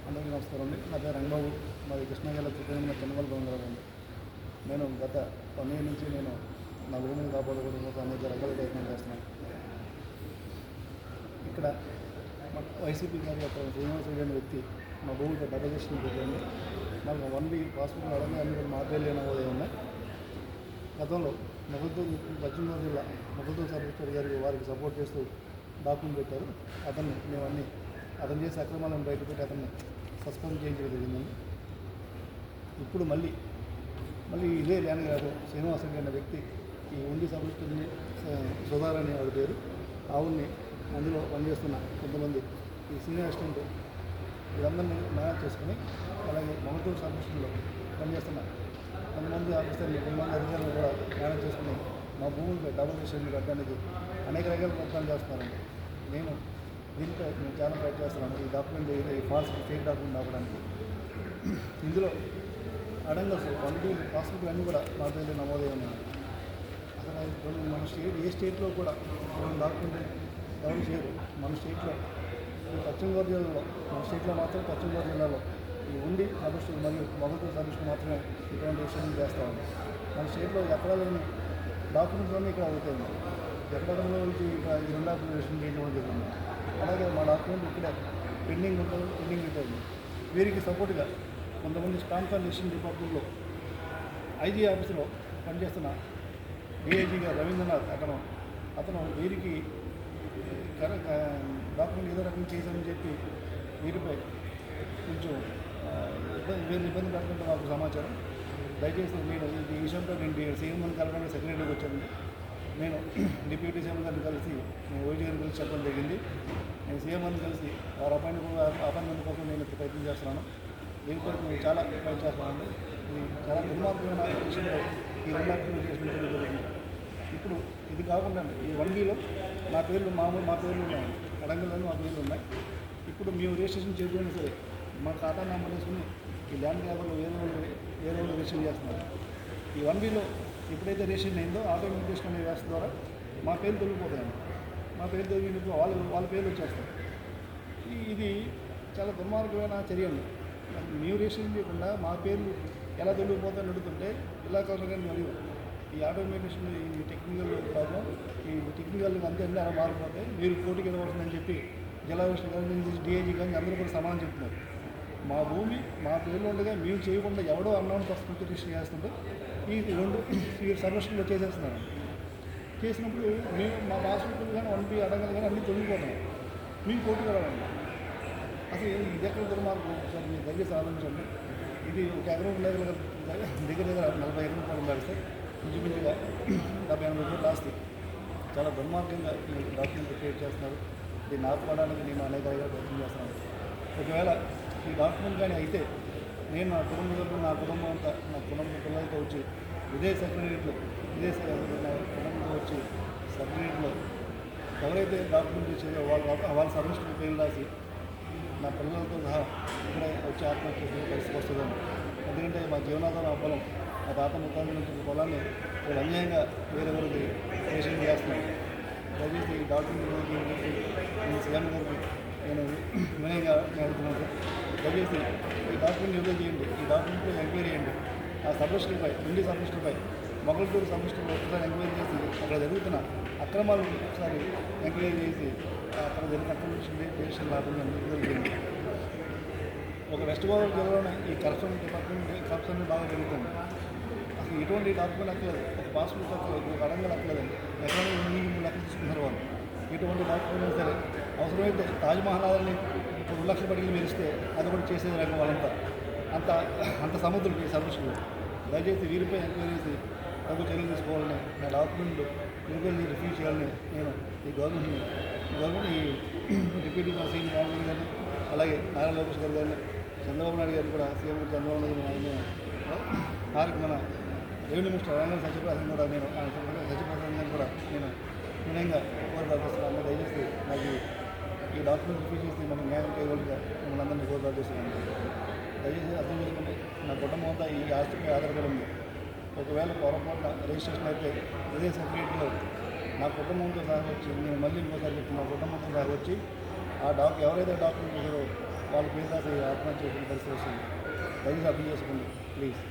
అందరికీ నమస్కారం అండి. నా పేరు రంగబాబు. మాది కృష్ణా జిల్లా చుట్టూ చెన్నమల బంగారు అండి. నేను గత 1 year నుంచి నా భూమిని కాపాడుకోవడం కోసం అనేక రకాల ప్రయత్నం చేస్తున్నాను. ఇక్కడ వైసీపీ కార్యకర్త శ్రీనివాస్ రెడ్డి అనే వ్యక్తి మా భూమికి డబల్ రిజిస్ట్రేషన్ పెట్టండి. నాకు 1 week పాస్బుక్ అడగని అన్ని కూడా మాట్లాడలేని నమోదే ఉన్నాయి. గతంలో పశ్చిమ గోదావరి జిల్లా మొగల్తూరు సబ్ రిజిస్టర్ గారికి వారికి సపోర్ట్ చేస్తూ డాక్యుమెంట్ పెట్టారు. అతను చేసే అక్రమాలను బయటపెట్టి అతన్ని సస్పెండ్ చేయించడం జరిగిందండి. ఇప్పుడు మళ్ళీ ఇదే ల్యాండ్ గారు శ్రీనివాస్ రెడ్డి అనే వ్యక్తి ఈ ఉండి సబ్ రిజిస్టర్ని సుధార్ అనే ఆవిడ పేరు ఆవుల్ని అందులో పనిచేస్తున్న కొంతమంది ఈ సీనియర్ అసిస్టెంట్ వీళ్ళందరినీ మేనేజ్ చేసుకుని అలాగే మొగల్తూరు సబ్ రిజిస్టర్లో పనిచేస్తున్న కొంతమంది ఆఫీసర్లు కొంతమంది అధికారులు కూడా మేనేజ్ చేసుకుని మా భూములపై డబుల్ రిజిస్ట్రేషన్ కట్టడానికి అనేక రకాల ప్రయత్నాలు చేస్తున్నారండి. దీనిపై నేను చాలా ట్రై చేస్తున్నాను. ఈ డాక్యుమెంట్ ఈ ఫాల్స్ ఫేక్ డాక్యుమెంట్ ఆపడానికి ఇందులో అడంగల్స్ 1 week పాస్బుక్లు అన్నీ కూడా మా పేరు నమోదై ఉన్నాయి. అసలు మన ఏ స్టేట్లో కూడా డాక్యుమెంట్ ఎవరు చేయరు. మన స్టేట్లో పశ్చిమ గోదావరి జిల్లాలో పశ్చిమ గోదావరి జిల్లాలో ఈ ఉండి సబ్స్టిట్యూట్ మరియు మొగల్తూరు సబ్స్టిట్యూట్ మాత్రమే ఇటువంటి విషయాన్ని చేస్తూ ఉంది. మన స్టేట్లో ఎక్కడ లేని డాక్యుమెంట్లోనే ఇక్కడ అవుతుంది. ఎక్కడంలో నుంచి ఇక్కడ ఈ 2 అప్లికేషన్ చేయడం జరిగింది. అలాగే మా డాక్యుమెంట్ ఇక్కడే పెండింగ్ ఉంటుంది. వీరికి సపోర్ట్గా కొంతమంది స్టాంప్ కన్వర్షన్ డిపార్ట్మెంట్లో ఐజీ ఆఫీసులో పనిచేస్తున్న డిఐజీ గారు రవీంద్రనాథ్ అతను వీరికి డాక్యుమెంట్ ఏదో రకంగా చేశామని చెప్పి వీరిపై కొంచెం ఇబ్బంది పడుతుంటే మాకు సమాచారం. దయచేసి నేను ఈ విషయంలో నేను సీఎం కలవడానికి సెక్రటరీకి వచ్చాను. నేను డిప్యూటీ సీఎం గారిని కలిసి నేను ఓజీ గారిని కలిసి చెప్పడం జరిగింది. నేను సీఎం అని కలిసి వారి అపాయింట్మెంట్ కోసం నేను ప్రయత్నం చేస్తున్నాను. దీనిపై నేను చాలా ట్రై చేస్తున్నాను. ఇది చాలా దుర్మార్గమైన విషయంలో ఈ 2 అప్లికేషన్ జరుగుతుంది. ఇప్పుడు ఇది కాకుండా ఈ 1 weekలో మా పేర్లు ఉన్నాయి. అడంగల్లో మా పేర్లు ఉన్నాయి. ఇప్పుడు మేము రిజిస్ట్రేషన్ చేయకపోయినా సరే మా ఖాతా నెంబర్ వేసుకుని ఈ ల్యాండ్ గ్రాబర్లో వేరే రిజిస్ట్రేషన్ చేస్తున్నారు. ఈ 1 weekలో ఎప్పుడైతే రిజిస్ట్రేషన్ అయిందో ఆటోమేటికేషన్ అనే వ్యవస్థ ద్వారా మా పేర్లు తొలగిపోతాయండి. మా పేరు తొలగినప్పుడు వాళ్ళ పేర్లు వచ్చేస్తాయి. ఇది చాలా దుర్మార్గమైన చర్య అండి. మేము రిజిస్ట్రేషన్ చేయకుండా మా పేర్లు ఎలా తొలగిపోతాయని అడుగుతుంటే ఇలా కాకుండా మరియు ఈ ఆటోమేటికేషన్ ఈ టెక్నికల్ ప్రాబ్లం ఈ టెక్నికల్ అంతా అలా మారిపోతే మీరు కోర్టుకి వెళ్ళవలసిందని చెప్పి జిల్లా కానీ డిఐజీ కానీ అందరూ కూడా సమానం చెప్తున్నారు. మా భూమి మా పేర్లు ఉండగా మేము చేయకుండా ఎవడో అన్నౌన్ పర్సన్ రిజిస్టర్ చేస్తుంటే ఈ సర్వీసులో చేసేస్తున్నారు. చేసినప్పుడు మేము మా పాస్బుక్లు కానీ 1 week అడగలు కానీ అన్నీ తొలగిపోతున్నాయి. మేము కోర్టుకు వెళ్ళాలండి. అసలు ఇది ఎక్కడ దుర్మార్గం సార్? మీరు దయచేసి ఆలోచించండి. ఇది ఒక ఎకరం దగ్గర 40 ఎకరం ఉండాలి సార్. ఇంచుమించుగా 70-80 కోట్లు ఆస్తి. చాలా దుర్మార్గంగా ఈ డాక్యుమెంట్ క్రియేట్ చేస్తున్నారు. దీన్ని ఆపుకోవడానికి నేను అనేక రకాల ప్రయత్నం చేస్తున్నాను. ఒకవేళ ఈ డాక్యుమెంట్ కానీ అయితే నేను నా కుటుంబం అంతా నా కుటుంబ పిల్లలతో వచ్చి ఇదే సెక్రటరీలో కుటుంబంతో వచ్చి సెక్రటరీలో ఎవరైతే డాక్యుమెంట్ ఇచ్చారో వాళ్ళ సర్వీస్కి పేరు రాసి నా పిల్లలతో సహా ఇక్కడ వచ్చి ఆత్మహత్య చేసే పరిస్థితి వస్తుందని. ఎందుకంటే మా జీవనాధారం పొలం మా తాత ముత్తాతల నుంచి పొలాన్ని వీళ్ళు అన్యాయంగా వేరెవరికి రిజిస్ట్రేషన్ చేస్తున్నారు. దయచేసి ఈ డాక్యుమెంట్ నేను సీఎం గారికి నేను వినయంగా అడుగుతున్నాను. దయచేసి ఈ డాక్యుమెంట్ రివ్యూ చేయండి. ఈ డాక్యుమెంట్లో ఎంక్వైరీ చేయండి. ఆ సబ్మిస్టర్పై ఉండి సబ్మిస్టర్పై మొగల్తూరు సబ్మిస్టర్లో ఒకసారి ఎంక్వైరీ చేసి అక్కడ జరుగుతున్న అక్రమాలు ఒకసారి ఎంక్వైరీ చేసి అక్కడ జరిగిన అక్రమేషన్ లాభంగా జరిగింది. ఒక వెస్ట్ గోదావరి జిల్లాలోనే ఈ కరప్షన్ బాగా జరుగుతుంది. అసలు ఎటువంటి డాక్యుమెంట్ అక్కలేదు. ఒక పాస్బుక్ అక్కలేదు, ఒక అడంగలు అక్కలేదండి. ఎక్కడ 3 లక్షలు తీసుకుంటారు వాళ్ళు. ఎటువంటి డాక్యుమెంట్ సరే అవసరమైతే తాజ్మహల్ని 2 లక్షల పడికి మెరిస్తే అది కూడా చేసేది రకం వాళ్ళంతా అంత సముద్రులు ఈ సర్వీసులు. దయచేసి వీరిపై ఎంక్వైరీ చేసి తగు చర్యలు తీసుకోవాలని నా డాక్యుమెంట్ వీరిపై రిఫ్యూజ్ చేయాలని నేను ఈ గవర్నమెంట్ ఈ డిప్యూటీ సీఎం రాజు గారిని అలాగే నారా లోకేష్ గారు గారిని చంద్రబాబు నాయుడు గారు కూడా సీఎం చంద్రబాబు నాయుడు మన రెవెన్యూ మినిస్టర్ రంగం సత్యప్రసాద్ కూడా సత్యప్రసాద్ గారిని కూడా నేను వినయంగా కోరదాస్తున్నాను. దయచేసి నాకు ఈ డాక్యుమెంట్ రిఫ్యూజ్ చేసి మనం న్యాయం చేయగలిగా మిమ్మల్ని అందరినీ కోరదాస్తున్నాను. దయచేసి అర్థం చేసుకుంటే నా కుటుంబం అంతా ఈ ఆస్తిపై ఆధారపడి ఉంది. ఒకవేళ పొరపాటున రిజిస్ట్రేషన్ అయితే ఇదే సెక్రటరీలో నా కుటుంబంతో సహా వచ్చి నేను మళ్ళీ ఇంకోసారి చెప్తున్నా, నా కుటుంబంతో సహా వచ్చి ఆ ఎవరైతే డాక్యుమెంట్ చేశారో వాళ్ళ వాళ్ళ పేరు రాసి ఆత్మహత్య చేసుకునే పరిస్థితి వస్తుంది. దయచేసి అర్థం చేసుకోండి ప్లీజ్.